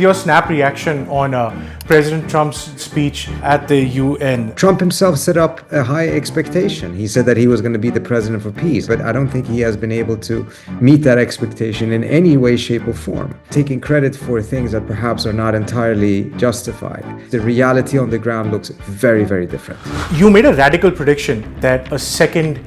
Your snap reaction on President Trump's speech at the UN. Trump himself set up a high expectation. He said that he was going to be the president for peace, but I don't think he has been able to meet that expectation in any way, shape, or form, taking credit for things that perhaps are not entirely justified. The reality on the ground looks very, very different. You made a radical prediction that a second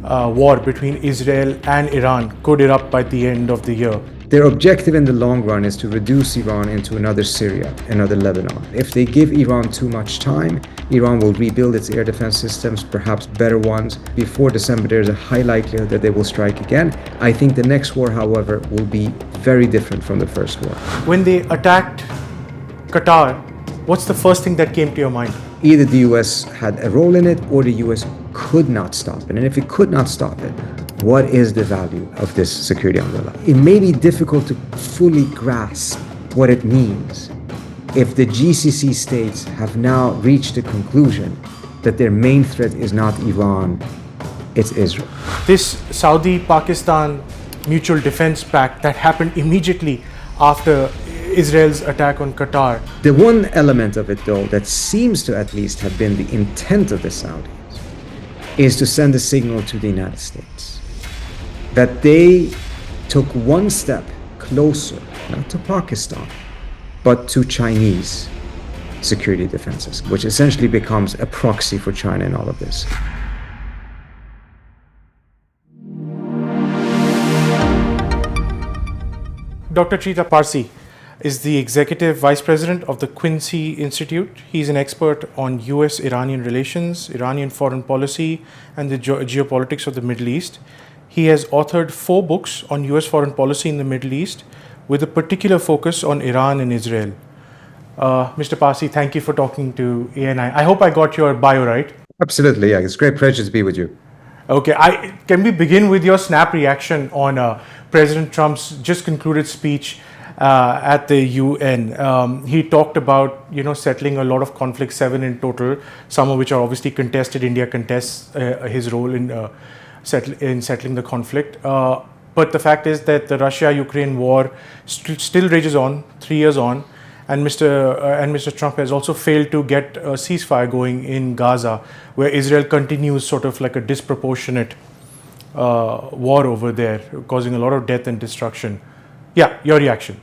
war between Israel and Iran could erupt by the end of the year. Their objective in the long run is to reduce Iran into another Syria, another Lebanon. If they give Iran too much time, Iran will rebuild its air defense systems, perhaps better ones. Before December, there's a high likelihood that they will strike again. I think the next war, however, will be very different from the first war. When they attacked Qatar, what's the first thing that came to your mind? Either the US had a role in it or the US could not stop it. And if it could not stop it, what is the value of this security umbrella? It may be difficult to fully grasp what it means if the GCC states have now reached the conclusion that their main threat is not Iran, it's Israel. This Saudi-Pakistan Mutual Defense Pact that happened immediately after Israel's attack on Qatar. The one element of it, though, that seems to at least have been the intent of the Saudis is to send a signal to the United States that they took one step closer, not to Pakistan, but to Chinese security defenses, which essentially becomes a proxy for China in all of this. Dr. Trita Parsi is the Executive Vice President of the Quincy Institute. He's an expert on US-Iranian relations, Iranian foreign policy, and the geopolitics of the Middle East. He has authored 4 books on US foreign policy in the Middle East with a particular focus on Iran and Israel. Mr. Parsi, thank you for talking to ANI. I hope I got your bio right. Absolutely, yeah. It's a great pleasure to be with you. Okay, can we begin with your snap reaction on President Trump's just concluded speech at the UN? He talked about settling a lot of conflicts, 7 in total, some of which are obviously contested. India contests his role in settling the conflict. But the fact is that the Russia-Ukraine war still rages on, 3 years on, and Mr. Trump has also failed to get a ceasefire going in Gaza, where Israel continues sort of like a disproportionate war over there, causing a lot of death and destruction. Yeah, your reaction.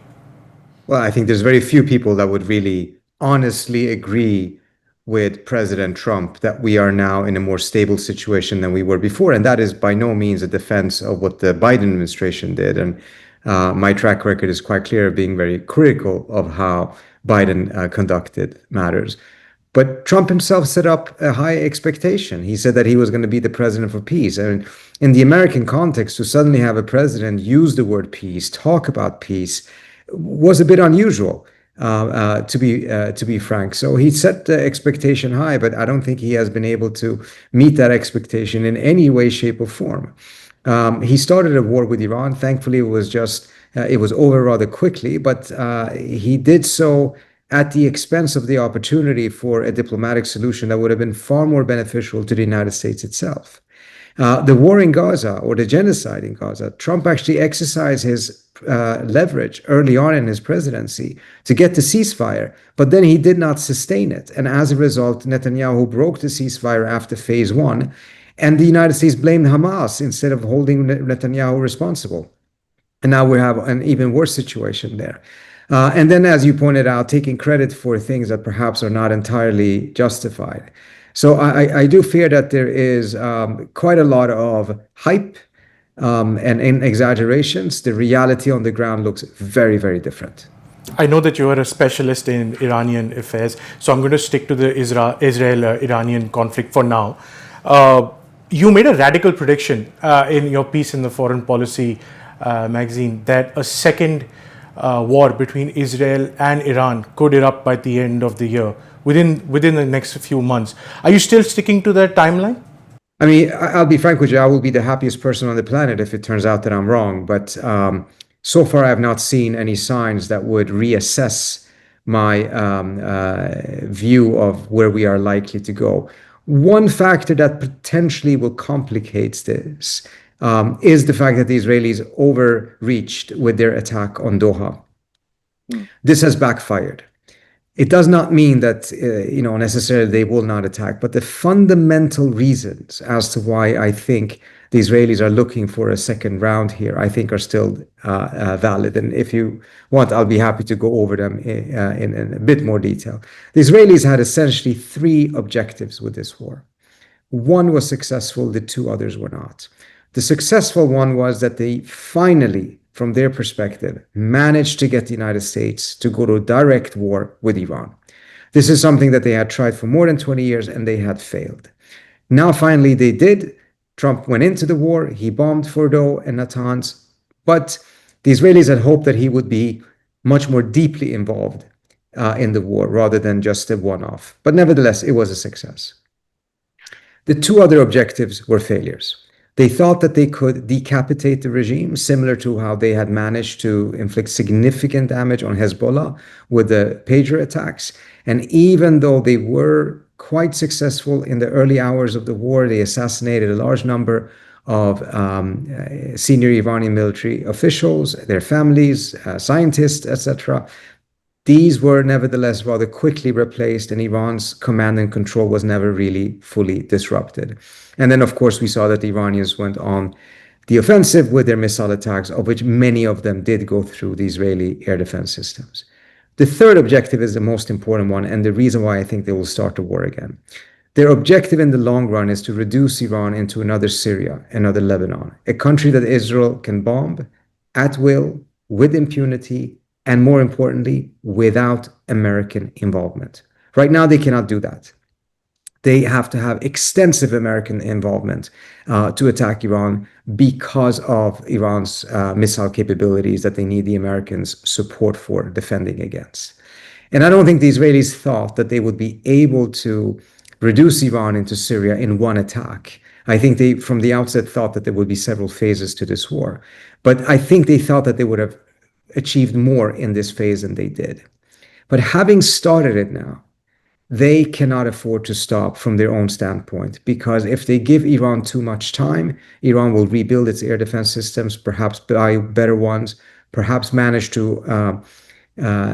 Well, I think there's very few people that would really honestly agree with President Trump that we are now in a more stable situation than we were before. And that is by no means a defense of what the Biden administration did. And my track record is quite clear of being very critical of how Biden conducted matters. But Trump himself set up a high expectation. He said that he was going to be the president for peace. And in the American context, to suddenly have a president use the word peace, talk about peace, was a bit unusual, to be frank. So he set the expectation high, but I don't think he has been able to meet that expectation in any way, shape, or form. He started a war with Iran. Thankfully, it was over rather quickly, but he did so at the expense of the opportunity for a diplomatic solution that would have been far more beneficial to the United States itself. The war in Gaza, or the genocide in Gaza, Trump actually exercised his leverage early on in his presidency to get the ceasefire, but then he did not sustain it. And as a result, Netanyahu broke the ceasefire after phase 1, and the United States blamed Hamas instead of holding Netanyahu responsible. And now we have an even worse situation there. And then, as you pointed out, taking credit for things that perhaps are not entirely justified. So I do fear that there is quite a lot of hype and exaggerations. The reality on the ground looks very, very different. I know that you are a specialist in Iranian affairs, so I'm going to stick to the Israel-Iranian conflict for now. You made a radical prediction in your piece in the Foreign Policy magazine that a second war between Israel and Iran could erupt by the end of the year, within the next few months. Are you still sticking to that timeline? I mean, I'll be frank with you, I will be the happiest person on the planet if it turns out that I'm wrong. But so far, I have not seen any signs that would reassess my view of where we are likely to go. One factor that potentially will complicate this is the fact that the Israelis overreached with their attack on Doha. This has backfired. It does not mean that necessarily they will not attack, but the fundamental reasons as to why I think the Israelis are looking for a second round here, I think are still valid. And if you want, I'll be happy to go over them in a bit more detail. The Israelis had essentially three objectives with this war. One was successful, the two others were not. The successful one was that they finally, from their perspective, managed to get the United States to go to a direct war with Iran. This is something that they had tried for more than 20 years and they had failed. Now, finally, they did. Trump went into the war. He bombed Fordo and Natanz. But the Israelis had hoped that he would be much more deeply involved in the war rather than just a one-off. But nevertheless, it was a success. The two other objectives were failures. They thought that they could decapitate the regime, similar to how they had managed to inflict significant damage on Hezbollah with the pager attacks. And even though they were quite successful in the early hours of the war, they assassinated a large number of senior Iranian military officials, their families, scientists, etc. These were nevertheless rather quickly replaced, and Iran's command and control was never really fully disrupted. And then, of course, we saw that the Iranians went on the offensive with their missile attacks, of which many of them did go through the Israeli air defense systems. The third objective is the most important one, and the reason why I think they will start the war again. Their objective in the long run is to reduce Iran into another Syria, another Lebanon, a country that Israel can bomb at will, with impunity, and more importantly, without American involvement. Right now, they cannot do that. They have to have extensive American involvement to attack Iran because of Iran's missile capabilities that they need the Americans' support for defending against. And I don't think the Israelis thought that they would be able to reduce Iran into Syria in one attack. I think they, from the outset, thought that there would be several phases to this war. But I think they thought that they would have achieved more in this phase than they did. But having started it now, they cannot afford to stop from their own standpoint, because if they give Iran too much time, Iran will rebuild its air defense systems, perhaps buy better ones, perhaps manage to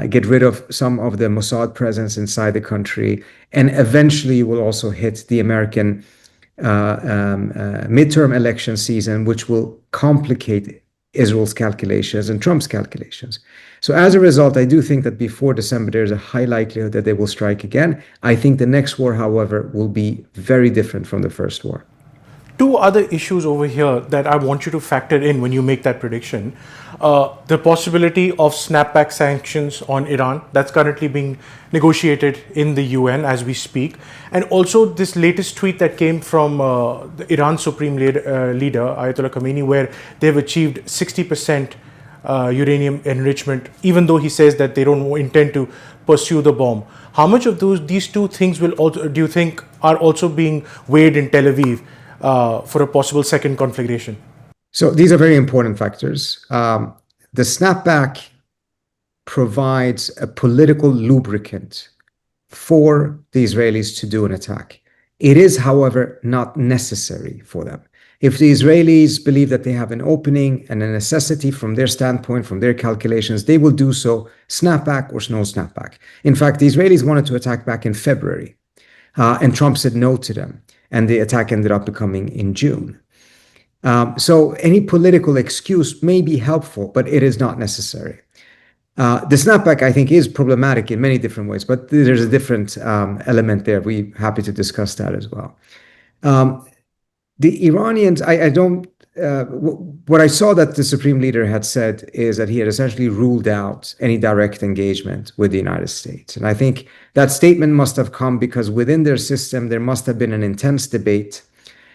get rid of some of the Mossad presence inside the country, and eventually will also hit the American midterm election season, which will complicate Israel's calculations and Trump's calculations. So as a result, I do think that before December, there's a high likelihood that they will strike again. I think the next war, however, will be very different from the first war. Two other issues over here that I want you to factor in when you make that prediction. The possibility of snapback sanctions on Iran, that's currently being negotiated in the UN as we speak. And also this latest tweet that came from the Iran Supreme Leader, Ayatollah Khamenei, where they've achieved 60% uranium enrichment, even though he says that they don't intend to pursue the bomb. How much of these two things will also, do you think, are also being weighed in Tel Aviv for a possible second conflagration? So these are very important factors. The snapback provides a political lubricant for the Israelis to do an attack. It is, however, not necessary for them. If the Israelis believe that they have an opening and a necessity from their standpoint, from their calculations, they will do so, snapback or no snapback. In fact, the Israelis wanted to attack back in February, and Trump said no to them, and the attack ended up becoming in June. So any political excuse may be helpful, but it is not necessary. The snapback, I think, is problematic in many different ways, but there's a different element there. We're happy to discuss that as well. The Iranians, what I saw that the Supreme Leader had said is that he had essentially ruled out any direct engagement with the United States. And I think that statement must have come because within their system, there must have been an intense debate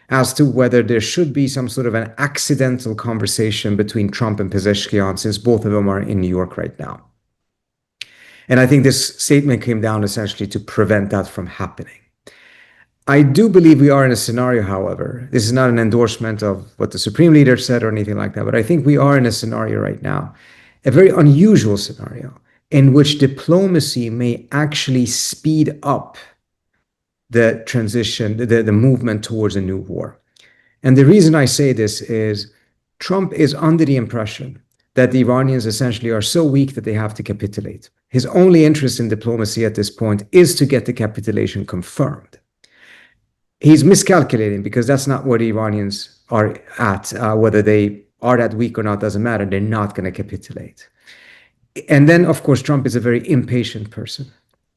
as to whether there should be some sort of an accidental conversation between Trump and Pezeshkian, since both of them are in New York right now. And I think this statement came down essentially to prevent that from happening. I do believe we are in a scenario, however, this is not an endorsement of what the Supreme Leader said or anything like that, but I think we are in a scenario right now, a very unusual scenario, in which diplomacy may actually speed up the transition, the movement towards a new war. And the reason I say this is Trump is under the impression that the Iranians essentially are so weak that they have to capitulate. His only interest in diplomacy at this point is to get the capitulation confirmed. He's miscalculating because that's not what Iranians are at. Whether they are that weak or not doesn't matter. They're not going to capitulate. And then, of course, Trump is a very impatient person.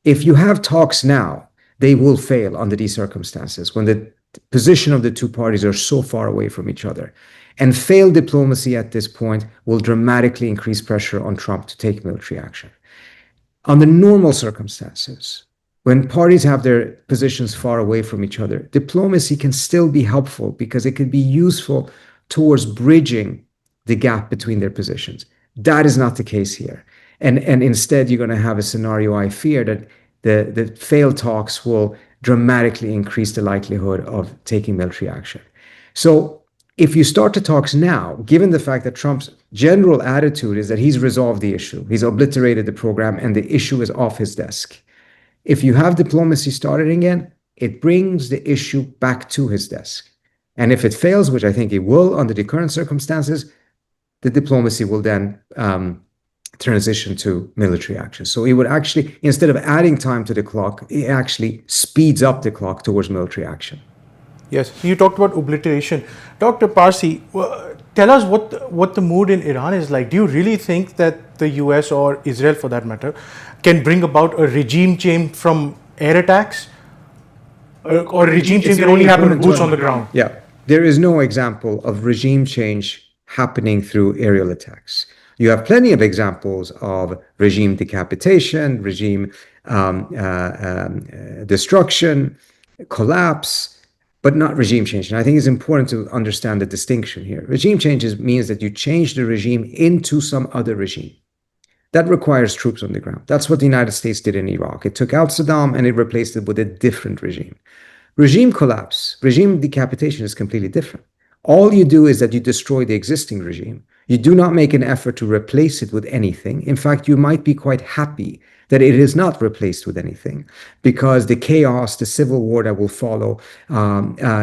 If you have talks now, they will fail under these circumstances when the position of the two parties are so far away from each other. And failed diplomacy at this point will dramatically increase pressure on Trump to take military action. Under normal circumstances, when parties have their positions far away from each other, diplomacy can still be helpful because it could be useful towards bridging the gap between their positions. That is not the case here. And instead, you're going to have a scenario, I fear, that the failed talks will dramatically increase the likelihood of taking military action. So if you start the talks now, given the fact that Trump's general attitude is that he's resolved the issue, he's obliterated the program, and the issue is off his desk. If you have diplomacy started again, it brings the issue back to his desk. And if it fails, which I think it will under the current circumstances, the diplomacy will then transition to military action. So it would actually, instead of adding time to the clock, it actually speeds up the clock towards military action. Yes, you talked about obliteration. Dr. Parsi, tell us what the mood in Iran is like. Do you really think that the US or Israel, for that matter, can bring about a regime change from air attacks? Or regime change can only happen with boots on the ground? Yeah, there is no example of regime change happening through aerial attacks. You have plenty of examples of regime decapitation, regime destruction, collapse, but not regime change. And I think it's important to understand the distinction here. Regime changes means that you change the regime into some other regime. That requires troops on the ground. That's what the United States did in Iraq. It took out Saddam and it replaced it with a different regime. Regime collapse, regime decapitation is completely different. All you do is that you destroy the existing regime. You do not make an effort to replace it with anything. In fact, you might be quite happy that it is not replaced with anything, because the chaos, the civil war that will follow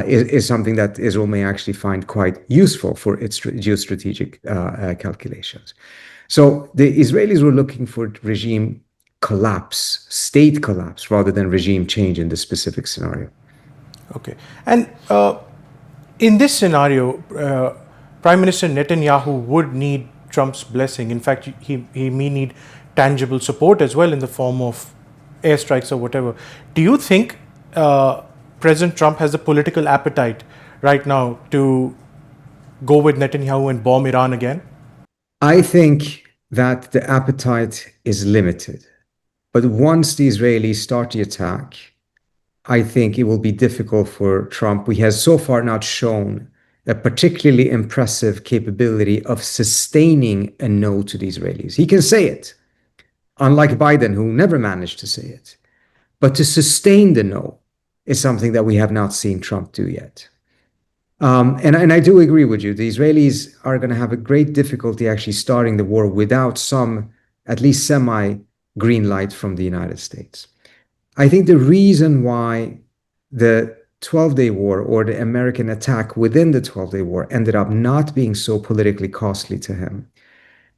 is something that Israel may actually find quite useful for its geostrategic calculations. So the Israelis were looking for regime collapse, state collapse, rather than regime change in this specific scenario. Okay. And in this scenario, Prime Minister Netanyahu would need Trump's blessing. In fact, he may need tangible support as well in the form of airstrikes or whatever. Do you think President Trump has the political appetite right now to go with Netanyahu and bomb Iran again? I think that the appetite is limited. But once the Israelis start the attack, I think it will be difficult for Trump. He has so far not shown a particularly impressive capability of sustaining a no to the Israelis. He can say it, unlike Biden, who never managed to say it. But to sustain the no is something that we have not seen Trump do yet. And I do agree with you. The Israelis are going to have a great difficulty actually starting the war without some, at least semi-green light from the United States. I think the reason why the 12-day war or the American attack within the 12-day war ended up not being so politically costly to him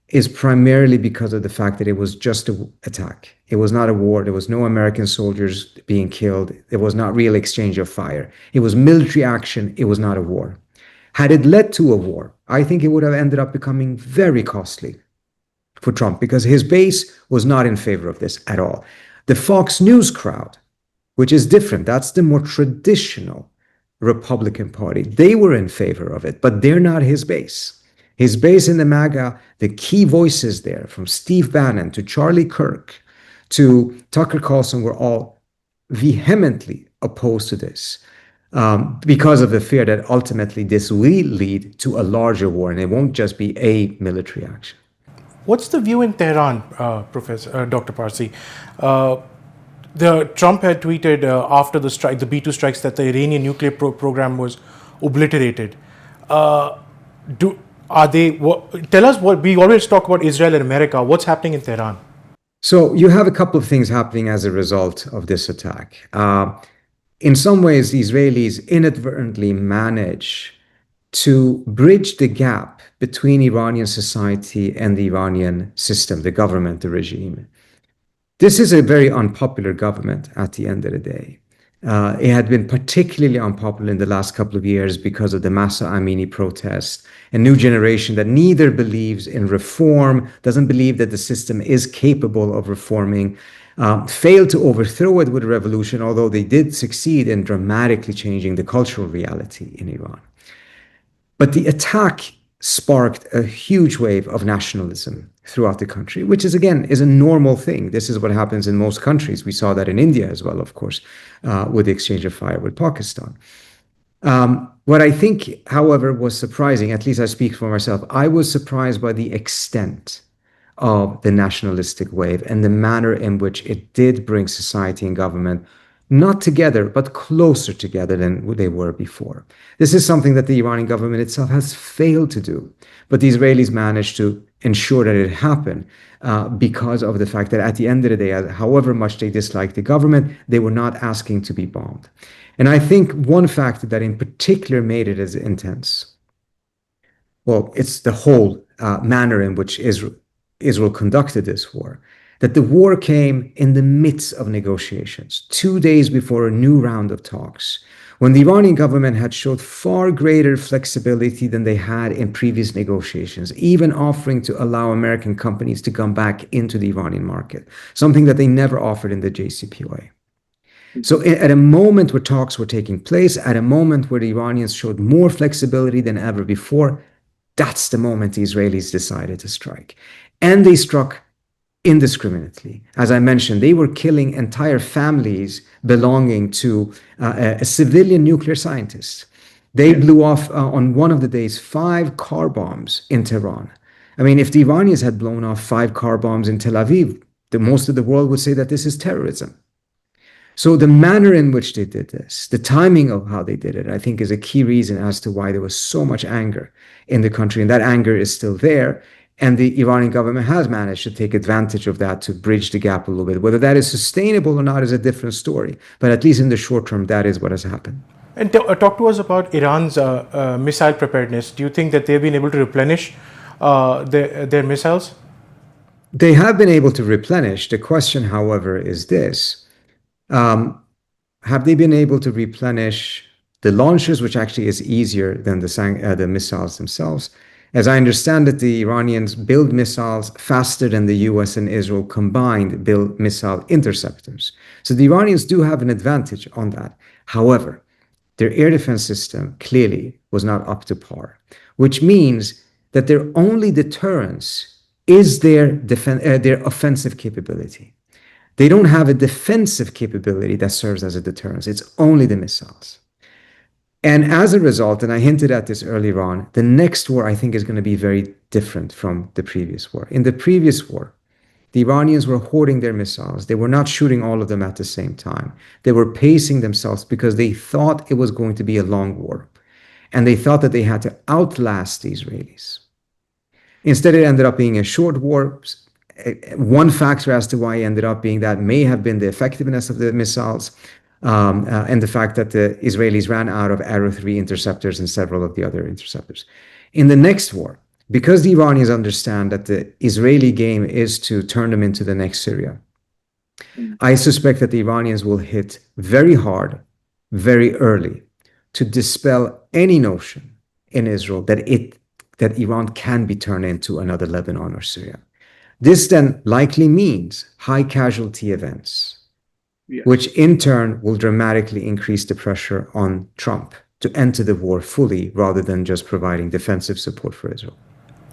is primarily because of the fact that it was just an attack. It was not a war. There was no American soldiers being killed. There was not real exchange of fire. It was military action. It was not a war. Had it led to a war, I think it would have ended up becoming very costly for Trump, because his base was not in favor of this at all. The Fox News crowd, which is different, that's the more traditional Republican Party, they were in favor of it, but they're not his base. His base in the MAGA, the key voices there, from Steve Bannon to Charlie Kirk to Tucker Carlson, were all vehemently opposed to this because of the fear that ultimately this will lead to a larger war and it won't just be a military action. What's the view in Tehran, Dr. Parsi? Trump had tweeted after the strike, the B-2 strikes, that the Iranian nuclear program was obliterated. Tell us what we always talk about Israel and America. What's happening in Tehran? So you have a couple of things happening as a result of this attack. In some ways, the Israelis inadvertently manage to bridge the gap between Iranian society and the Iranian system, the government, the regime. This is a very unpopular government at the end of the day. It had been particularly unpopular in the last couple of years because of the Masa Amini protest, a new generation that neither believes in reform, doesn't believe that the system is capable of reforming, failed to overthrow it with a revolution, although they did succeed in dramatically changing the cultural reality in Iran. But the attack sparked a huge wave of nationalism throughout the country, which is, again, is a normal thing. This is what happens in most countries. We saw that in India as well, of course, with the exchange of fire with Pakistan. What I think, however, was surprising, at least I speak for myself, I was surprised by the extent of the nationalistic wave and the manner in which it did bring society and government not together, but closer together than they were before. This is something that the Iranian government itself has failed to do, but the Israelis managed to ensure that it happened because of the fact that at the end of the day, however much they disliked the government, they were not asking to be bombed. And I think one factor that in particular made it as intense, well, it's the whole manner in which Israel conducted this war, that the war came in the midst of negotiations, 2 days before a new round of talks, when the Iranian government had showed far greater flexibility than they had in previous negotiations, even offering to allow American companies to come back into the Iranian market, something that they never offered in the JCPOA. So at a moment where talks were taking place, at a moment where the Iranians showed more flexibility than ever before, that's the moment the Israelis decided to strike. And they struck indiscriminately. As I mentioned, they were killing entire families belonging to a civilian nuclear scientist. They blew off on one of the days 5 car bombs in Tehran. I mean, if the Iranians had blown off 5 car bombs in Tel Aviv, most of the world would say that this is terrorism. So the manner in which they did this, the timing of how they did it, I think is a key reason as to why there was so much anger in the country. And that anger is still there. And the Iranian government has managed to take advantage of that to bridge the gap a little bit. Whether that is sustainable or not is a different story. But at least in the short term, that is what has happened. And talk to us about Iran's missile preparedness. Do you think that they've been able to replenish their missiles? They have been able to replenish. The question, however, is this. Have they been able to replenish the launchers, which actually is easier than the missiles themselves? As I understand it, the Iranians build missiles faster than the US and Israel combined build missile interceptors. So the Iranians do have an advantage on that. However, their air defense system clearly was not up to par, which means that their only deterrence is their offensive capability. They don't have a defensive capability that serves as a deterrence. It's only the missiles. And as a result, and I hinted at this earlier on, the next war I think is going to be very different from the previous war. In the previous war, the Iranians were hoarding their missiles. They were not shooting all of them at the same time. They were pacing themselves because they thought it was going to be a long war. And they thought that they had to outlast the Israelis. Instead, it ended up being a short war. One factor as to why it ended up being that may have been the effectiveness of the missiles and the fact that the Israelis ran out of Arrow 3 interceptors and several of the other interceptors. In the next war, because the Iranians understand that the Israeli game is to turn them into the next Syria, I suspect that the Iranians will hit very hard, very early, to dispel any notion in Israel that Iran can be turned into another Lebanon or Syria. This then likely means high casualty events, which in turn will dramatically increase the pressure on Trump to enter the war fully rather than just providing defensive support for Israel.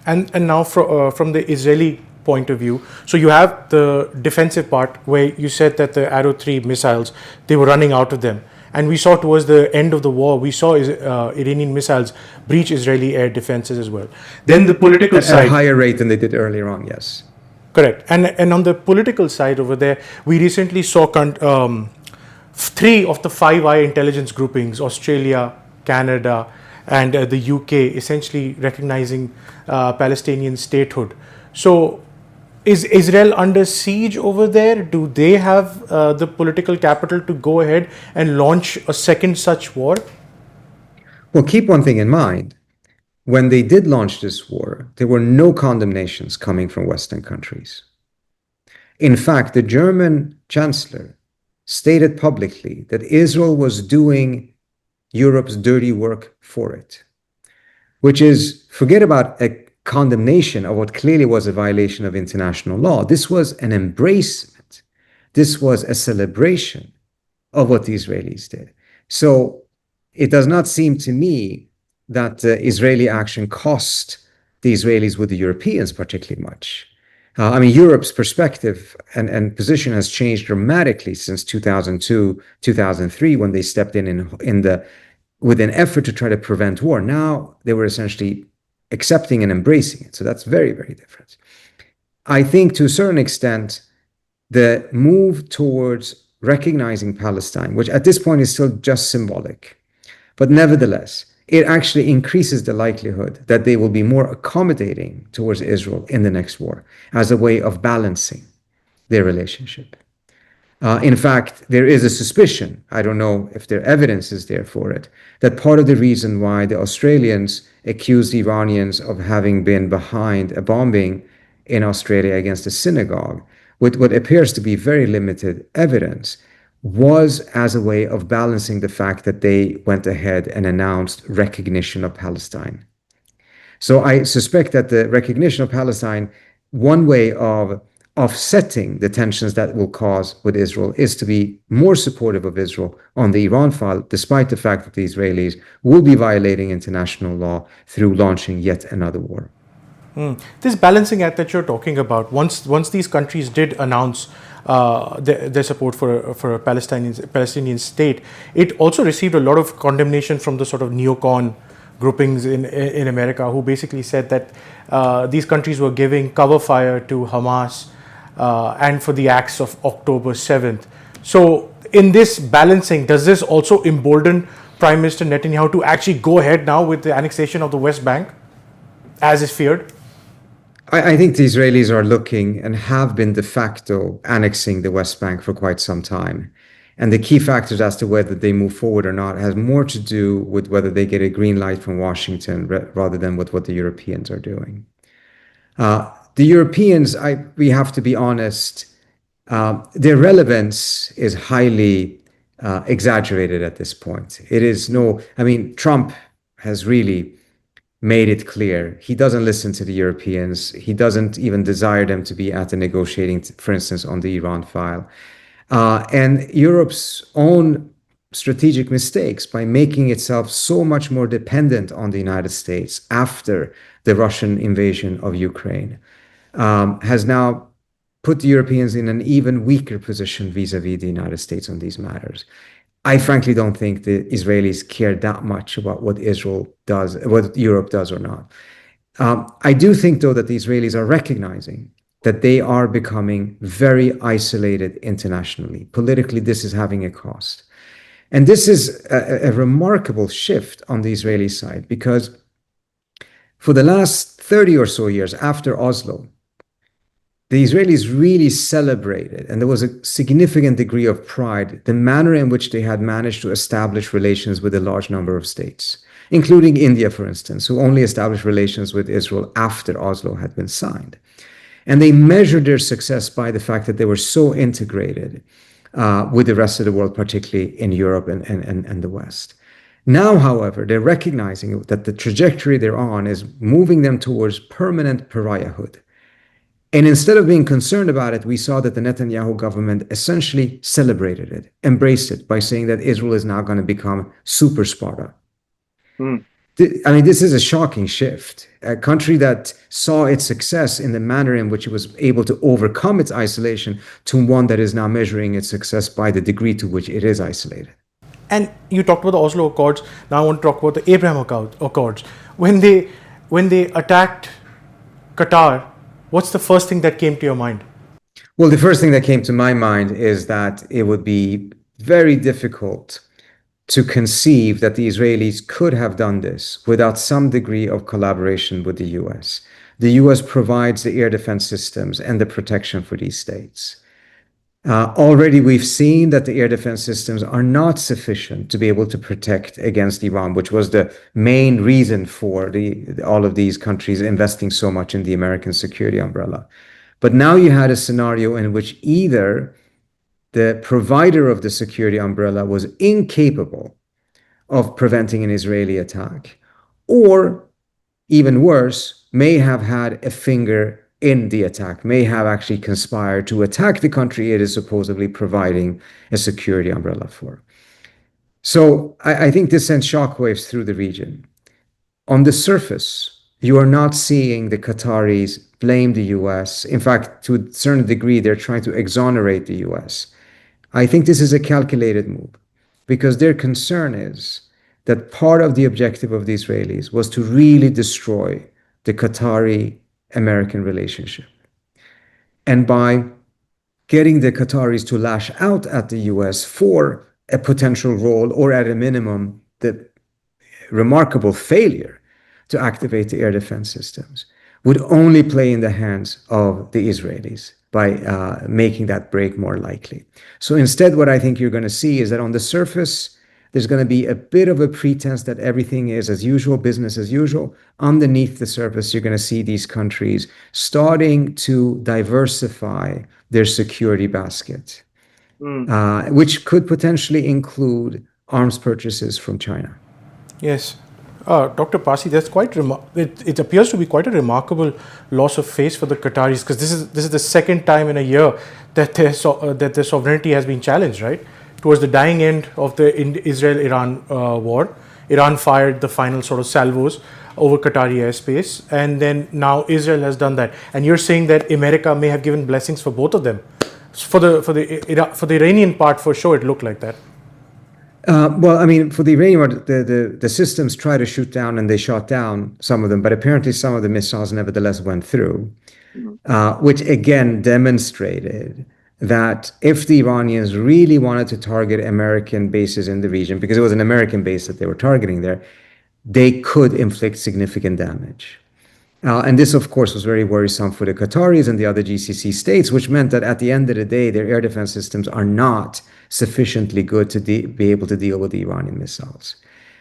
And now from the Israeli point of view, so you have the defensive part where you said that the Arrow 3 missiles, they were running out of them. And we saw towards the end of the war, we saw Iranian missiles breach Israeli air defenses as well. Then the political side. At a higher rate than they did earlier on, yes. Correct. And on the political side over there, we recently saw 3 of the 5 eye intelligence groupings, Australia, Canada, and the UK, essentially recognizing Palestinian statehood. So is Israel under siege over there? Do they have the political capital to go ahead and launch a second such war? Well, keep one thing in mind. when they did launch this war, there were no condemnations coming from Western countries. In fact, the German chancellor stated publicly that Israel was doing Europe's dirty work for it, which is, forget about a condemnation of what clearly was a violation of international law. This was an embracement. This was a celebration of what the Israelis did. So it does not seem to me that Israeli action cost the Israelis with the Europeans particularly much. I mean, Europe's perspective and position has changed dramatically since 2002, 2003, when they stepped with an effort to try to prevent war. Now they were essentially accepting and embracing it. So that's very, very different. I think to a certain extent, the move towards recognizing Palestine, which at this point is still just symbolic, but nevertheless, it actually increases the likelihood that they will be more accommodating towards Israel in the next war as a way of balancing their relationship. In fact, there is a suspicion, I don't know if there evidence is there for it, that part of the reason why the Australians accused the Iranians of having been behind a bombing in Australia against a synagogue, with what appears to be very limited evidence, was as a way of balancing the fact that they went ahead and announced recognition of Palestine. So I suspect that the recognition of Palestine, one way of offsetting the tensions that will cause with Israel, is to be more supportive of Israel on the Iran file, despite the fact that the Israelis will be violating international law through launching yet another war. This balancing act that you're talking about, once these countries did announce their support for a Palestinian state, it also received a lot of condemnation from the sort of neocon groupings in America, who basically said that these countries were giving cover fire to Hamas and for the acts of October 7th. So in this balancing, does this also embolden Prime Minister Netanyahu to actually go ahead now with the annexation of the West Bank, as is feared? I think the Israelis are looking and have been de facto annexing the West Bank for quite some time. And the key factors as to whether they move forward or not has more to do with whether they get a green light from Washington rather than with what the Europeans are doing. The Europeans, we have to be honest, their relevance is highly exaggerated at this point. Trump has really made it clear he doesn't listen to the Europeans. He doesn't even desire them to be at the negotiating, for instance, on the Iran file. And Europe's own strategic mistakes by making itself so much more dependent on the United States after the Russian invasion of Ukraine has now put the Europeans in an even weaker position vis-a-vis the United States on these matters. I frankly don't think the Israelis care that much about what Israel does, what Europe does or not. I do think, though, that the Israelis are recognizing that they are becoming very isolated internationally. Politically, this is having a cost. And this is a remarkable shift on the Israeli side, because for the last 30 or so years after Oslo, the Israelis really celebrated, and there was a significant degree of pride, the manner in which they had managed to establish relations with a large number of states, including India, for instance, who only established relations with Israel after Oslo had been signed. And they measured their success by the fact that they were so integrated with the rest of the world, particularly in Europe and the West. Now, however, they're recognizing that the trajectory they're on is moving them towards permanent pariahhood. And instead of being concerned about it, we saw that the Netanyahu government essentially celebrated it, embraced it by saying that Israel is now going to become super Sparta. This is a shocking shift. A country that saw its success in the manner in which it was able to overcome its isolation to one that is now measuring its success by the degree to which it is isolated. And you talked about the Oslo Accords. Now I want to talk about the Abraham Accords. When they attacked Qatar, what's the first thing that came to your mind? Well, the first thing that came to my mind is that it would be very difficult to conceive that the Israelis could have done this without some degree of collaboration with the US. The US provides the air defense systems and the protection for these states. Already, we've seen that the air defense systems are not sufficient to be able to protect against Iran, which was the main reason for all of these countries investing so much in the American security umbrella. But now you had a scenario in which either the provider of the security umbrella was incapable of preventing an Israeli attack, or even worse, may have had a finger in the attack, may have actually conspired to attack the country it is supposedly providing a security umbrella for. So I think this sends shockwaves through the region. On the surface, you are not seeing the Qataris blame the US. In fact, to a certain degree, they're trying to exonerate the US. I think this is a calculated move because their concern is that part of the objective of the Israelis was to really destroy the Qatari American relationship. And by getting the Qataris to lash out at the US for a potential role, or at a minimum, the remarkable failure to activate the air defense systems, would only play in the hands of the Israelis by making that break more likely. So instead, what I think you're going to see is that on the surface, there's going to be a bit of a pretense that everything is as usual, business as usual. Underneath the surface, you're going to see these countries starting to diversify their security basket, which could potentially include arms purchases from China. Yes. Dr. Parsi, that's it appears to be quite a remarkable loss of face for the Qataris, because this is the second time in a year that their sovereignty has been challenged, right? Towards the dying end of the Israel-Iran war, Iran fired the final sort of salvos over Qatari airspace, and then now Israel has done that. And you're saying that America may have given blessings for both of them. For the Iranian part, for sure, it looked like that. Well, I mean, for the Iranian part, the systems try to shoot down, and they shot down some of them, but apparently some of the missiles nevertheless went through, which again demonstrated that if the Iranians really wanted to target American bases in the region, because it was an American base that they were targeting there, they could inflict significant damage. And this, of course, was very worrisome for the Qataris and the other GCC states, which meant that at the end of the day, their air defense systems are not sufficiently good to be able to deal with the Iranian missiles.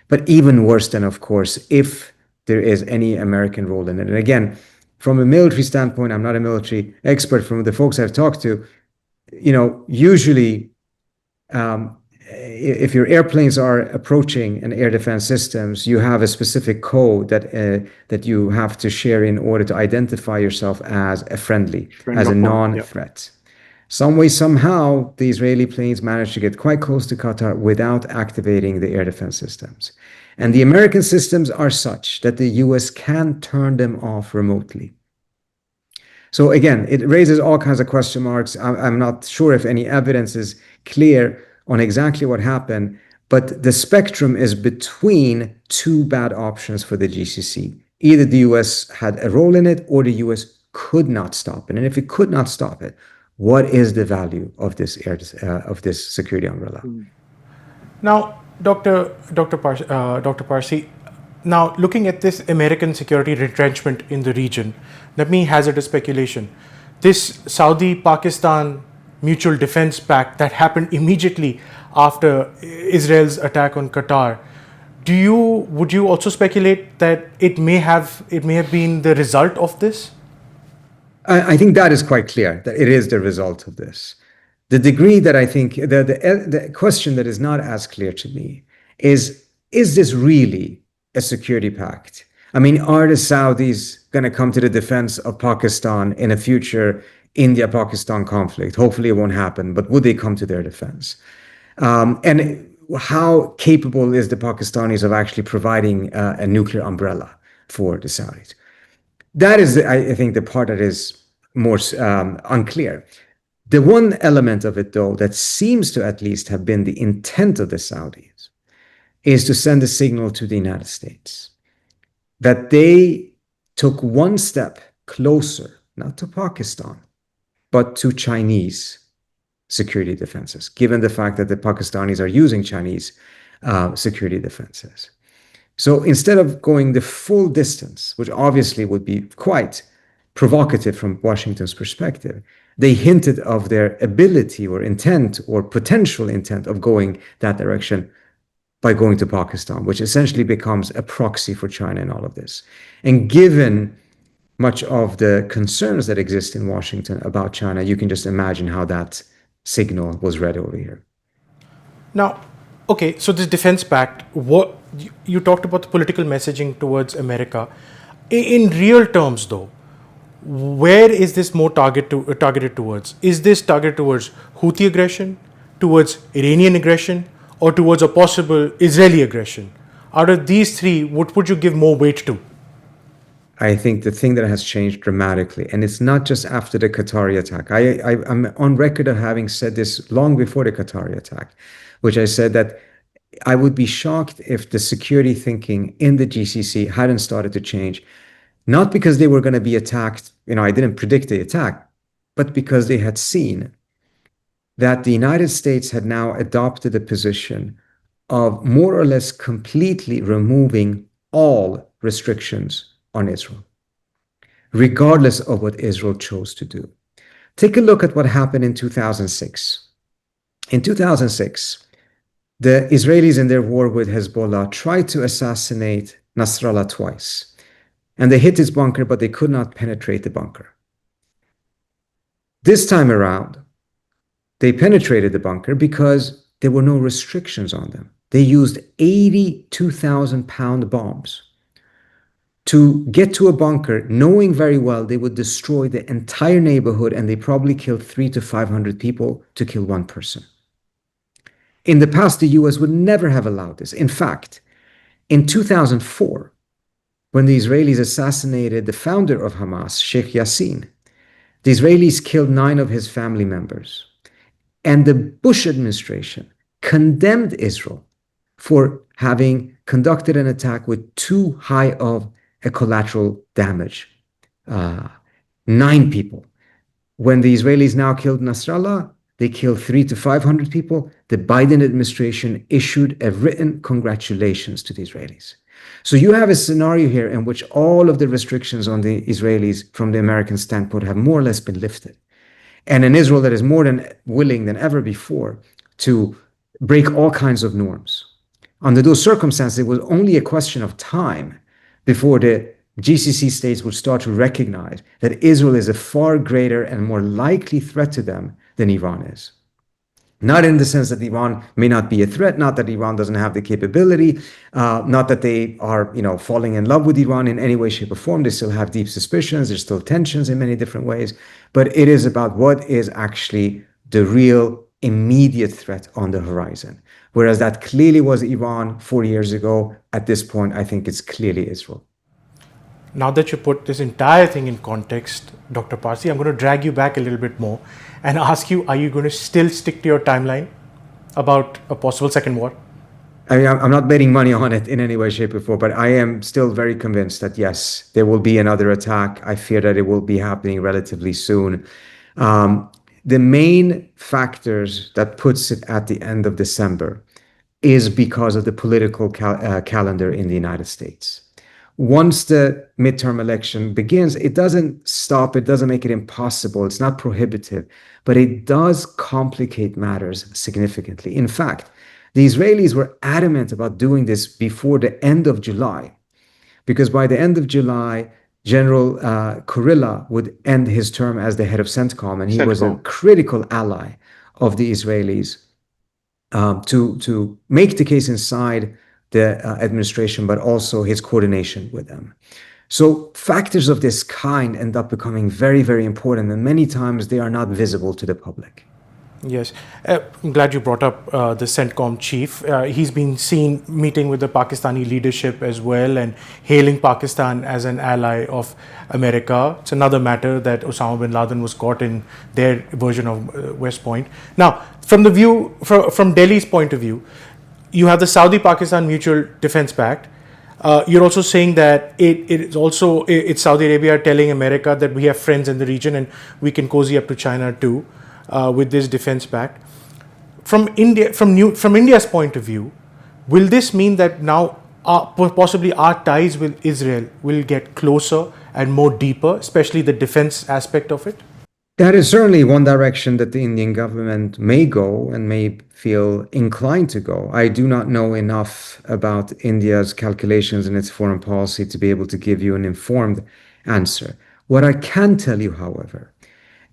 But even worse than, of course, if there is any American role in it. And again, from a military standpoint, I'm not a military expert. From the folks I've talked to, usually if your airplanes are approaching an air defense systems, you have a specific code that you have to share in order to identify yourself as a friendly, as a non-threat. Some way, somehow, the Israeli planes managed to get quite close to Qatar without activating the air defense systems. And the American systems are such that the US can turn them off remotely. So again, it raises all kinds of question marks. I'm not sure if any evidence is clear on exactly what happened, but the spectrum is between two bad options for the GCC. Either the US had a role in it, or the US could not stop it. And if it could not stop it, what is the value of this security umbrella? Now, Dr. Parsi, now looking at this American security retrenchment in the region, let me hazard a speculation. This Saudi-Pakistan Mutual Defense Pact that happened immediately after Israel's attack on Qatar, would you also speculate that it may have been the result of this? I think that is quite clear, that it is the result of this. The degree that I think the question that is not as clear to me is this really a security pact? I mean, are the Saudis going to come to the defense of Pakistan in a future India-Pakistan conflict? Hopefully it won't happen, but would they come to their defense? And how capable is the Pakistanis of actually providing a nuclear umbrella for the Saudis? That is, I think, the part that is more unclear. The one element of it, though, that seems to at least have been the intent of the Saudis is to send a signal to the United States that they took one step closer, not to Pakistan, but to Chinese security defenses, given the fact that the Pakistanis are using Chinese security defenses. So instead of going the full distance, which obviously would be quite provocative from Washington's perspective, they hinted of their ability or intent or potential intent of going that direction by going to Pakistan, which essentially becomes a proxy for China in all of this. And given much of the concerns that exist in Washington about China, you can just imagine how that signal was read over here. Now, okay, so this defense pact, what you talked about the political messaging towards America. In real terms, though, where is this more targeted towards? Is this targeted towards Houthi aggression, towards Iranian aggression, or towards a possible Israeli aggression? Out of these three, what would you give more weight to? I think the thing that has changed dramatically, and it's not just after the Qatari attack. I'm on record of having said this long before the Qatari attack, which I said that I would be shocked if the security thinking in the GCC hadn't started to change, not because they were going to be attacked. I didn't predict the attack, but because they had seen that the United States had now adopted a position of more or less completely removing all restrictions on Israel, regardless of what Israel chose to do. Take a look at what happened in 2006. In 2006, the Israelis in their war with Hezbollah tried to assassinate Nasrallah twice. And they hit his bunker, but they could not penetrate the bunker. This time around, they penetrated the bunker because there were no restrictions on them. They used 82,000-pound bombs to get to a bunker, knowing very well they would destroy the entire neighborhood, and they probably killed 300 to 500 people to kill one person. In the past, the US would never have allowed this. In fact, in 2004, when the Israelis assassinated the founder of Hamas, Sheikh Yassin, the Israelis killed 9 of his family members. And the Bush administration condemned Israel for having conducted an attack with too high of a collateral damage. 9 people. When the Israelis now killed Nasrallah, they killed 300 to 500 people. The Biden administration issued a written congratulations to the Israelis. So you have a scenario here in which all of the restrictions on the Israelis from the American standpoint have more or less been lifted. And an Israel that is more than willing than ever before to break all kinds of norms. Under those circumstances, it was only a question of time before the GCC states would start to recognize that Israel is a far greater and more likely threat to them than Iran is. Not in the sense that Iran may not be a threat, not that Iran doesn't have the capability, not that they are, falling in love with Iran in any way, shape, or form. They still have deep suspicions. There's still tensions in many different ways. But it is about what is actually the real immediate threat on the horizon. Whereas that clearly was Iran 4 years ago. At this point, I think it's clearly Israel. Now that you put this entire thing in context, Dr. Parsi, I'm going to drag you back a little bit more and ask you, are you going to still stick to your timeline about a possible second war? I mean, I'm not betting money on it in any way, shape, or form, but I am still very convinced that yes, there will be another attack. I fear that it will be happening relatively soon. The main factors that puts it at the end of December is because of the political calendar in the United States. Once the midterm election begins, it doesn't stop, it doesn't make it impossible, it's not prohibitive, but it does complicate matters significantly. In fact, the Israelis were adamant about doing this before the end of July, because by the end of July, General Kurilla would end his term as the head of CENTCOM, and he was a critical ally of the Israelis to make the case inside the administration, but also his coordination with them. So factors of this kind end up becoming very, very important, and many times they are not visible to the public. Yes. I'm glad you brought up the CENTCOM chief. He's been seen meeting with the Pakistani leadership as well and hailing Pakistan as an ally of America. It's another matter that Osama bin Laden was caught in their version of West Point. Now, from Delhi's point of view, you have the Saudi-Pakistan Mutual Defense Pact. You're also saying that it's Saudi Arabia telling America that we have friends in the region and we can cozy up to China too. With this defense pact, from India's point of view, will this mean that now possibly our ties with Israel will get closer and more deeper, especially the defense aspect of it? That is certainly one direction that the Indian government may go and may feel inclined to go. I do not know enough about India's calculations and its foreign policy to be able to give you an informed answer. What I can tell you, however,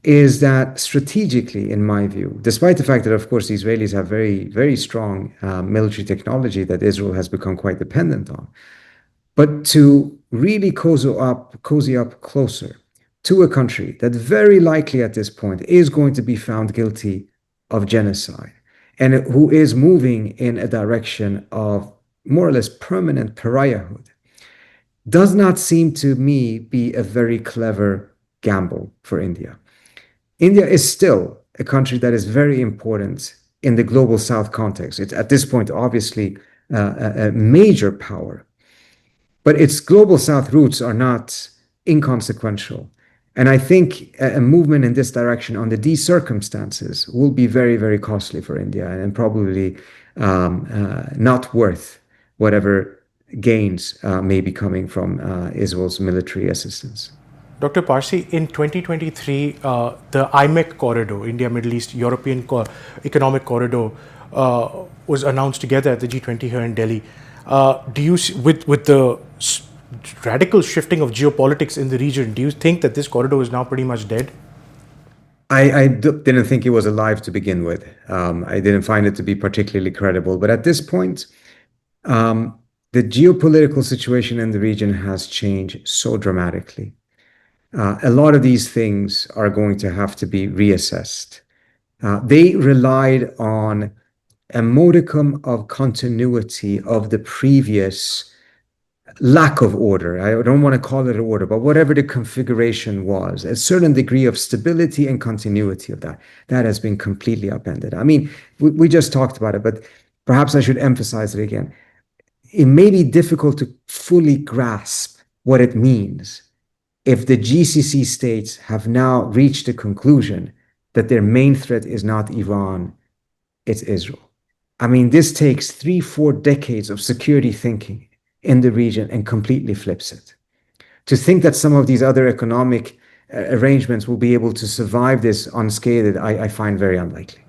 is that strategically, in my view, despite the fact that, of course, the Israelis have very, very strong military technology that Israel has become quite dependent on, but to really cozy up closer to a country that very likely at this point is going to be found guilty of genocide and who is moving in a direction of more or less permanent pariahhood, does not seem to me be a very clever gamble for India. India is still a country that is very important in the global South context. It's at this point, obviously, a major power, but its global South roots are not inconsequential. And I think a movement in this direction under these circumstances will be very, very costly for India and probably not worth whatever gains may be coming from Israel's military assistance. Dr. Parsi, in 2023, the IMEC corridor, India, Middle East, European Economic Corridor, was announced together at the G20 here in Delhi. Do you, with the radical shifting of geopolitics in the region, do you think that this corridor is now pretty much dead? I didn't think it was alive to begin with. I didn't find it to be particularly credible. But at this point, the geopolitical situation in the region has changed so dramatically. A lot of these things are going to have to be reassessed. They relied on a modicum of continuity of the previous lack of order. I don't want to call it order, but whatever the configuration was, a certain degree of stability and continuity of that has been completely upended. I mean, we just talked about it, but perhaps I should emphasize it again. It may be difficult to fully grasp what it means if the GCC states have now reached the conclusion that their main threat is not Iran, it's Israel. I mean, this takes 3-4 decades of security thinking in the region and completely flips it. To think that some of these other economic arrangements will be able to survive this unscathed, I find very unlikely.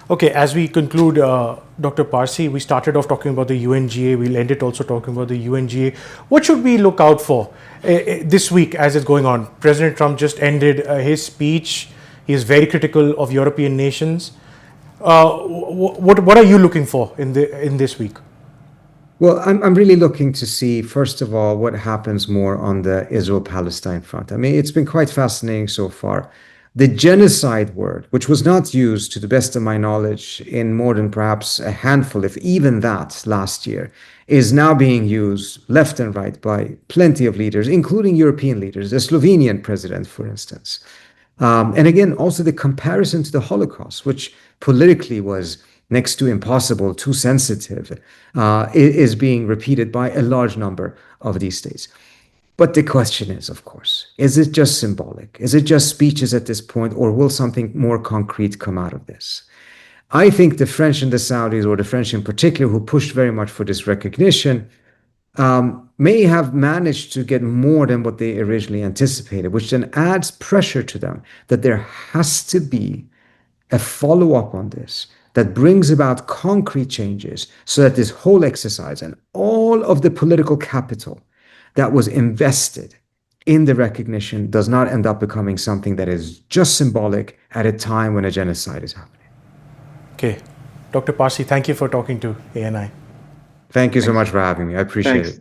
Okay, as we conclude, Dr. Parsi, we started off talking about the UNGA. We'll end it also talking about the UNGA. What should we look out for this week as it's going on? President Trump just ended his speech. He is very critical of European nations. What are you looking for in this week? Well, I'm really looking to see, first of all, what happens more on the Israel-Palestine front. I mean, it's been quite fascinating so far. The genocide word, which was not used, to the best of my knowledge, in more than perhaps a handful, if even that, last year, is now being used left and right by plenty of leaders, including European leaders, the Slovenian president, for instance. And again, also the comparison to the Holocaust, which politically was next to impossible, too sensitive, is being repeated by a large number of these states. But the question is, of course, is it just symbolic? Is it just speeches at this point, or will something more concrete come out of this? I think the French and the Saudis, or the French in particular, who pushed very much for this recognition, may have managed to get more than what they originally anticipated, which then adds pressure to them that there has to be a follow-up on this that brings about concrete changes so that this whole exercise and all of the political capital that was invested in the recognition does not end up becoming something that is just symbolic at a time when a genocide is happening. Okay. Dr. Parsi, thank you for talking to ANI. Thank you so much for having me. I appreciate it.